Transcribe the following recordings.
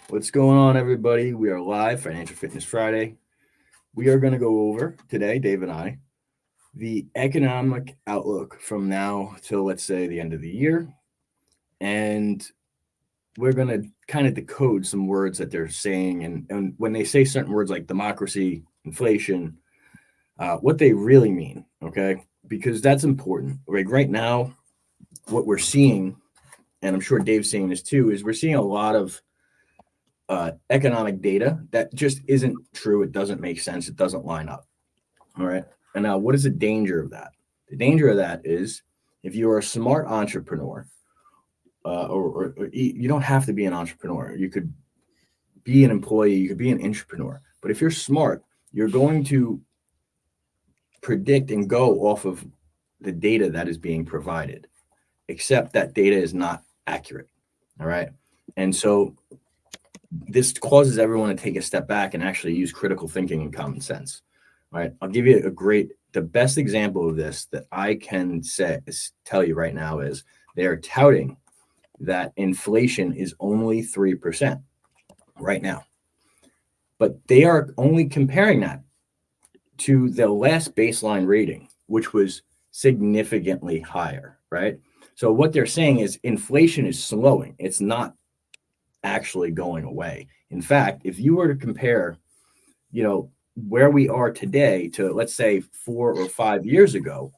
What's going on, everybody? We are live, Financial Fitness Friday. We are going to go over today, Dave and I, the economic outlook from now till, let's say, the end of the year. And we're going to kind of decode some words that they're saying. And when they say certain words like democracy, inflation, what they really mean, okay? Because that's important. Like right now, what we're seeing, and I'm sure Dave's seeing this too, is we're seeing a lot of economic data that just isn't true. It doesn't make sense. It doesn't line up. All right. And now, what is the danger of that? The danger of that is if you are a smart entrepreneur, or you don't have to be an entrepreneur. You could be an employee. You could be an entrepreneur. But if you're smart, you're going to predict and go off of the data that is being provided, except that data is not accurate. All right. And so this causes everyone to take a step back and actually use critical thinking and common sense. All right. I'll give you the best example of this that I can tell you right now is they are touting that inflation is only 3% right now. But they are only comparing that to the last baseline rating, which was significantly higher, right? So what they're saying is inflation is slowing. It's not actually going away. In fact, if you were to compare, where we are today to, let's say, 4 or 5 years ago,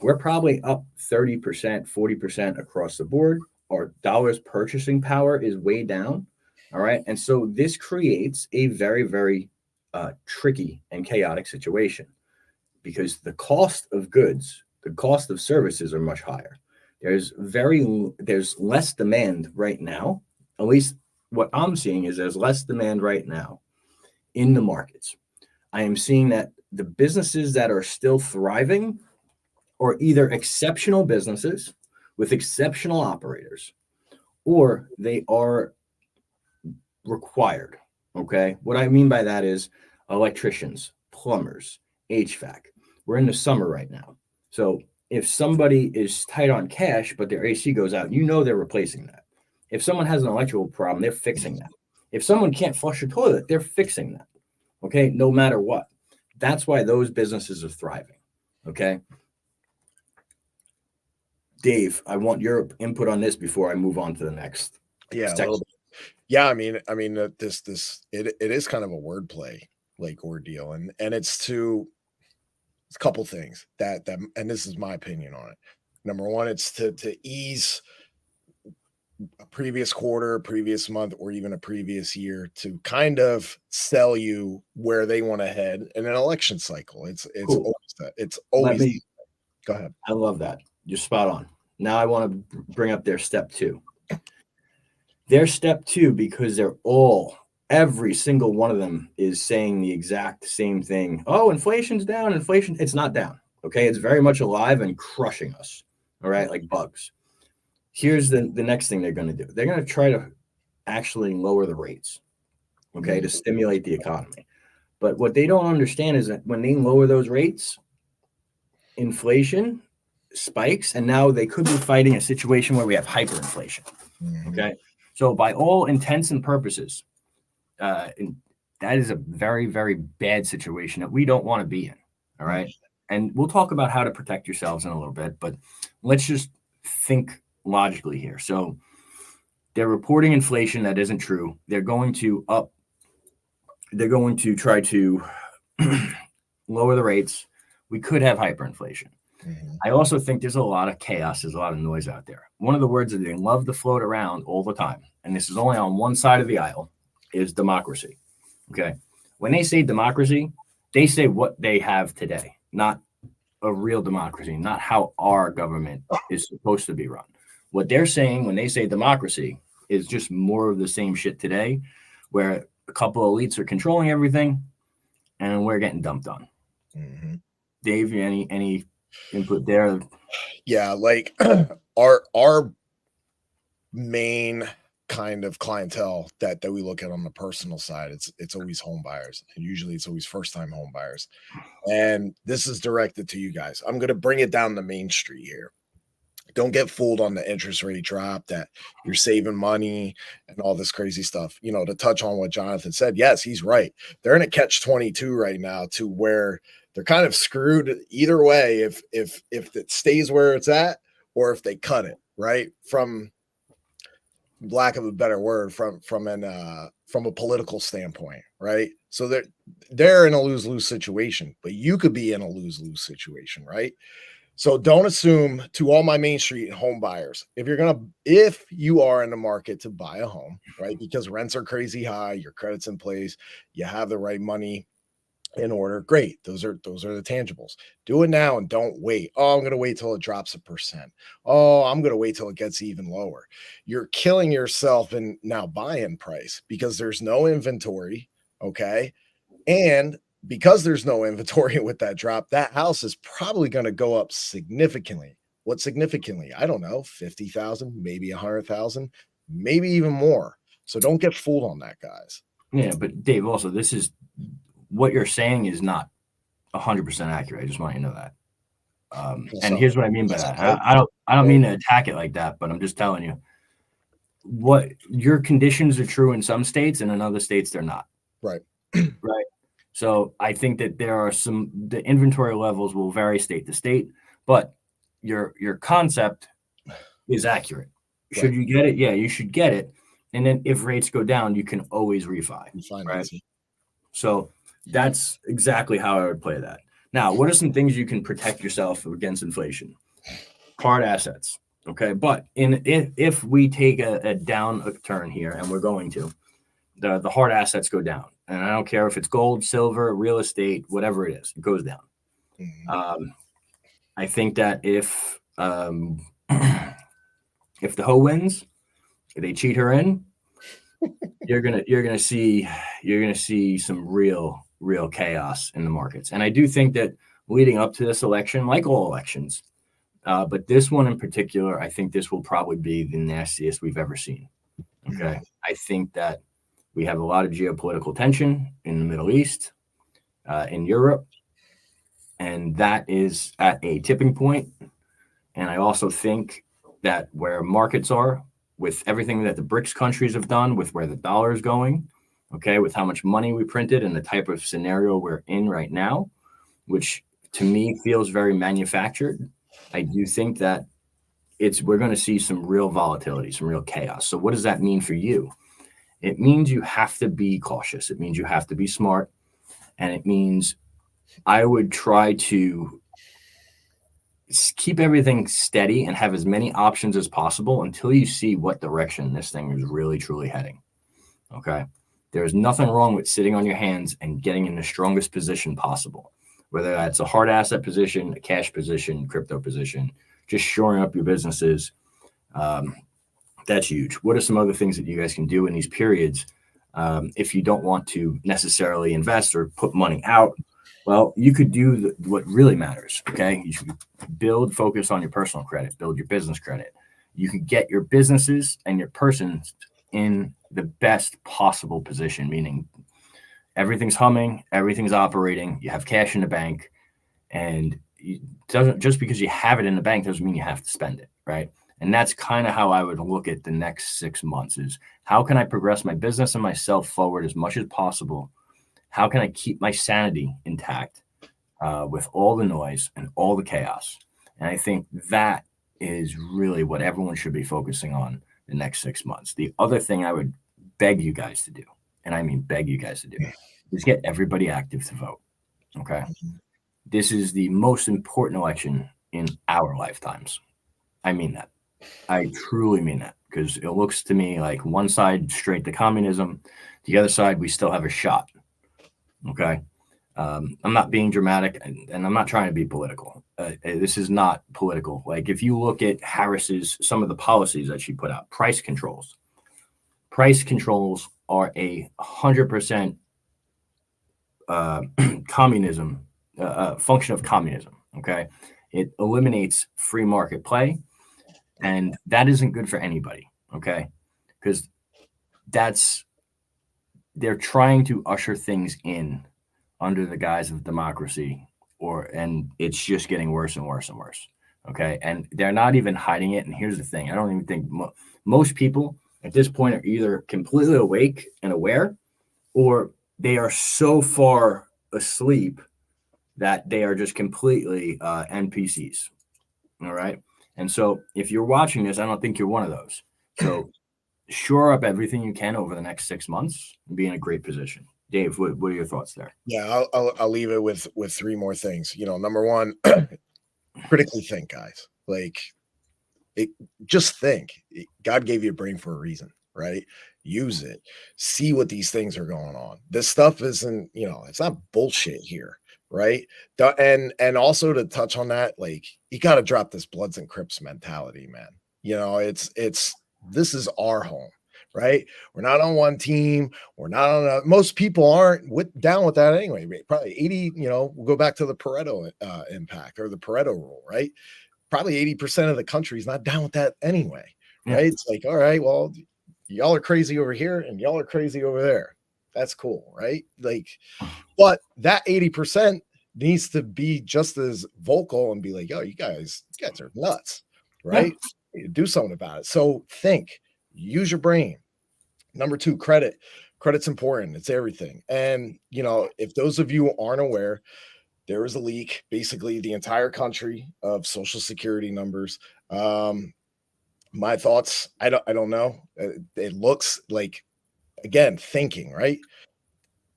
we're probably up 30%, 40% across the board. Our dollar's purchasing power is way down. All right. And so this creates a very, very tricky and chaotic situation because the cost of goods, the cost of services are much higher. There's less demand right now. At least what I'm seeing is there's less demand right now in the markets. I am seeing that the businesses that are still thriving are either exceptional businesses with exceptional operators, or they are required. Okay. What I mean by that is electricians, plumbers, HVAC. We're in the summer right now. So if somebody is tight on cash, but their AC goes out, they're replacing that. If someone has an electrical problem, they're fixing that. If someone can't flush a toilet, they're fixing that. Okay. No matter what. That's why those businesses are thriving. Okay. Dave, I want your input on this before I move on to the next. Yeah, section. a little bit. Yeah, it is kind of a wordplay like ordeal, and it's a couple things that and this is my opinion on it. Number one, it's to ease a previous quarter, previous month, or even a previous year to kind of sell you where they want to head in an election cycle. It's Cool. always that. It's always. Go ahead. I love that. You're spot on. Now I want to bring up their step two. Their step two, because every single one of them is saying the exact same thing. Oh, inflation's down. Inflation, it's not down. Okay. It's very much alive and crushing us. All right. Like bugs. Here's the next thing they're going to do. They're going to try to actually lower the rates. Okay. To stimulate the economy. But what they don't understand is that when they lower those rates, inflation spikes, and now they could be fighting a situation where we have hyperinflation. Okay. So by all intents and purposes, that is a very, very bad situation that we don't want to be in. All right. And we'll talk about how to protect yourselves in a little bit, but let's just think logically here. So they're reporting inflation that isn't true. They're going to try to lower the rates. We could have hyperinflation. I also think there's a lot of chaos. There's a lot of noise out there. One of the words that they love to float around all the time, and this is only on one side of the aisle, is democracy. Okay. When they say democracy, they say what they have today, not a real democracy, not how our government is supposed to be run. What they're saying when they say democracy is just more of the same shit today, where a couple of elites are controlling everything and we're getting dumped on. Dave, any input there? Yeah, like our main kind of clientele that we look at on the personal side, it's always home buyers, and usually it's always first-time home buyers. And this is directed to you guys. I'm going to bring it down the main street here. Don't get fooled on the interest rate drop that you're saving money and all this crazy stuff. To touch on what Jonathan said, yes, he's right. They're in a catch 22 right now to where they're kind of screwed either way if it stays where it's at or if they cut it, right? From lack of a better word, from a political standpoint, right? So they're in a lose-lose situation, but you could be in a lose-lose situation, right? So don't assume, to all my Main Street home buyers, if you are in the market to buy a home, right? Because rents are crazy high, your credit's in place, you have the right money in order. Great. Those are the tangibles. Do it now and don't wait. Oh, I'm going to wait till it drops 1%. Oh, I'm going to wait till it gets even lower. You're killing yourself in now buying price because there's no inventory, okay? And because there's no inventory with that drop, that house is probably going to go up significantly. What significantly? I don't know, 50,000, maybe 100,000, maybe even more. So don't get fooled on that, guys. Yeah, but Dave, also, this is what you're saying is not 100% accurate. I just want you to know that. And here's what I mean by that. I don't mean to attack it like that, but I'm just telling you what your conditions are true in some states and in other states they're not. Right. Right. So I think that the inventory levels will vary state to state, but your concept is accurate. Should you get it? Yeah, you should get it. And then if rates go down, you can always refi. Right. So that's exactly how I would play that. Now, what are some things you can protect yourself against inflation? Hard assets. Okay. But if we take a down turn here, and we're going to, the hard assets go down. And I don't care if it's gold, silver, real estate, whatever it is, it goes down. Mm-hmm. I think that if the hoe wins, if they cheat her in, you're gonna see some real chaos in the markets. And I do think that leading up to this election, like all elections, but this one in particular, I think this will probably be the nastiest we've ever seen. Okay, mm-hmm. I think that we have a lot of geopolitical tension in the Middle East, in Europe, and that is at a tipping point. And I also think that where markets are, with everything that the BRICS countries have done, with where the dollar is going, okay, with how much money we printed and the type of scenario we're in right now, which to me feels very manufactured, I do think that we're going to see some real volatility, some real chaos. So what does that mean for you? It means you have to be cautious. It means you have to be smart. And it means I would try to keep everything steady and have as many options as possible until you see what direction this thing is really, truly heading. Okay. There's nothing wrong with sitting on your hands and getting in the strongest position possible, whether that's a hard asset position, a cash position, crypto position, just shoring up your businesses. That's huge. What are some other things that you guys can do in these periods if you don't want to necessarily invest or put money out? Well, you could do what really matters, okay? You should focus on your personal credit, build your business credit. You can get your businesses and your persons in the best possible position, meaning everything's humming, everything's operating, you have cash in the bank, and just because you have it in the bank doesn't mean you have to spend it, right? And that's kind of how I would look at the next 6 months is how can I progress my business and myself forward as much as possible? How can I keep my sanity intact with all the noise and all the chaos? And I think that is really what everyone should be focusing on the next 6 months. The other thing I would beg you guys to do, and I mean beg you guys to do, is get everybody active to vote. Okay. This is the most important election in our lifetimes. I mean that. I truly mean that, because it looks to me like one side straight to communism, the other side, we still have a shot. Okay. I'm not being dramatic and I'm not trying to be political. This is not political. Like if you look at some of the policies that she put out, price controls are 100% communism, function of communism. Okay. It eliminates free market play. And that isn't good for anybody, okay? Because they're trying to usher things in under the guise of democracy, and it's just getting worse and worse and worse. Okay. And they're not even hiding it. And here's the thing, I don't even think most people at this point are either completely awake and aware, or they are so far asleep that they are just completely NPCs. All right. And so if you're watching this, I don't think you're one of those. So shore up everything you can over the next 6 months and be in a great position. Dave, what are your thoughts there? Yeah, I'll leave it with three more things. Number one, critically think, guys. Like, just think. God gave you a brain for a reason, right? Use it. See what these things are going on. This stuff isn't, it's not bullshit here, right? And also to touch on that, like, you got to drop this Bloods and Crips mentality, man. It's this is our home, right? We're not on one team. We're not on most people aren't down with that anyway. Probably 80, we'll go back to the Pareto impact or the Pareto rule, right? Probably 80% of the country is not down with that anyway, right? Yeah. It's like, all right, well, y'all are crazy over here and y'all are crazy over there. That's cool, right? Like, but that 80% needs to be just as vocal and be like, yo, you guys are nuts, right? Yeah. Do something about it. So think, use your brain. Number two, credit's important. It's everything. And if those of you aren't aware, there was a leak, basically the entire country of Social Security numbers. My thoughts, I don't know. It looks like, again, thinking, right?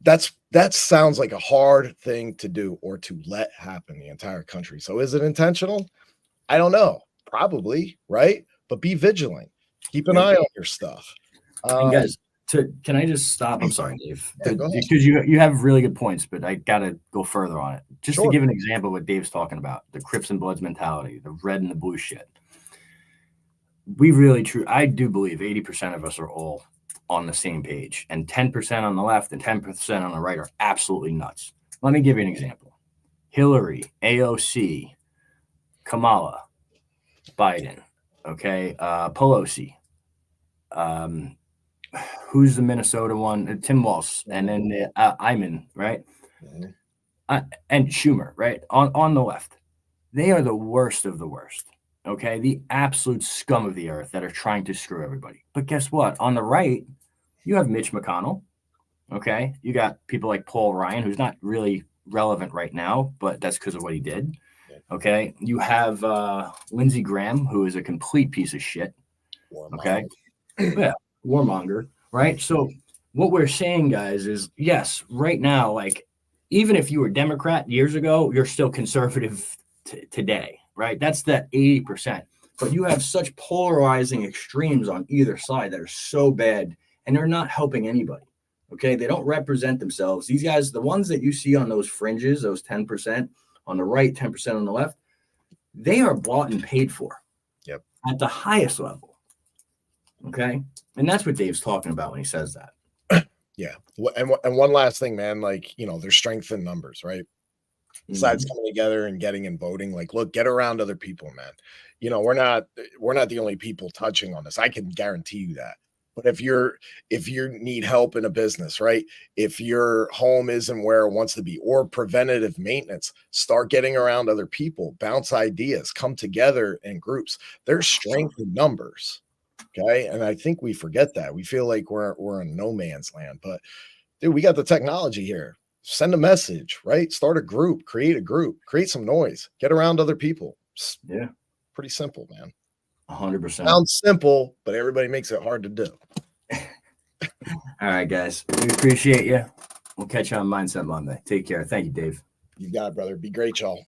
That sounds like a hard thing to do or to let happen the entire country. So is it intentional? I don't know. Probably, right? But be vigilant. Keep an eye on your stuff. And guys, can I just stop? I'm sorry, Dave, go ahead. because you have really good points, but I gotta go further on it. Just to give an example of what Dave's talking about, the Crips and Bloods mentality, the red and the blue shit. I do believe 80% of us are all on the same page, and 10% on the left and 10% on the right are absolutely nuts. Let me give you an example. Hillary, AOC, Kamala, Biden, okay, Pelosi, who's the Minnesota one? Tim Walz, and then Eyman, right? Mm-hmm. And Schumer, right? On the left. They are the worst of the worst, okay? The absolute scum of the earth that are trying to screw everybody. But guess what? On the right, you have Mitch McConnell, okay? You got people like Paul Ryan, who's not really relevant right now, but that's because of what he did, okay? You have Lindsey Graham, who is a complete piece of shit, okay? Yeah, warmonger, right? So what we're saying, guys, is yes, right now, like, even if you were Democrat years ago, you're still conservative today, right? That's that 80%. But you have such polarizing extremes on either side that are so bad, and they're not helping anybody, okay? They don't represent themselves. These guys, the ones that you see on those fringes, those 10% on the right, 10% on the left, they are bought and paid for. Yep. At the highest level. Okay. And that's what Dave's talking about when he says that. Yeah. And one last thing, man, like, there's strength in numbers, right? Besides coming together and getting and voting, like, look, get around other people, man. We're not the only people touching on this. I can guarantee you that. But if you need help in a business, right? If your home isn't where it wants to be, or preventative maintenance, start getting around other people, bounce ideas, come together in groups. There's strength in numbers. Okay. And I think we forget that. We feel like we're in no man's land, but dude, we got the technology here. Send a message, right? Start a group, create some noise, get around other people. Yeah. Pretty simple, man. 100%. Sounds simple, but everybody makes it hard to do. All right, guys. We appreciate you. We'll catch you on Mindset Monday. Take care. Thank you, Dave. You got it, brother. Be great, y'all.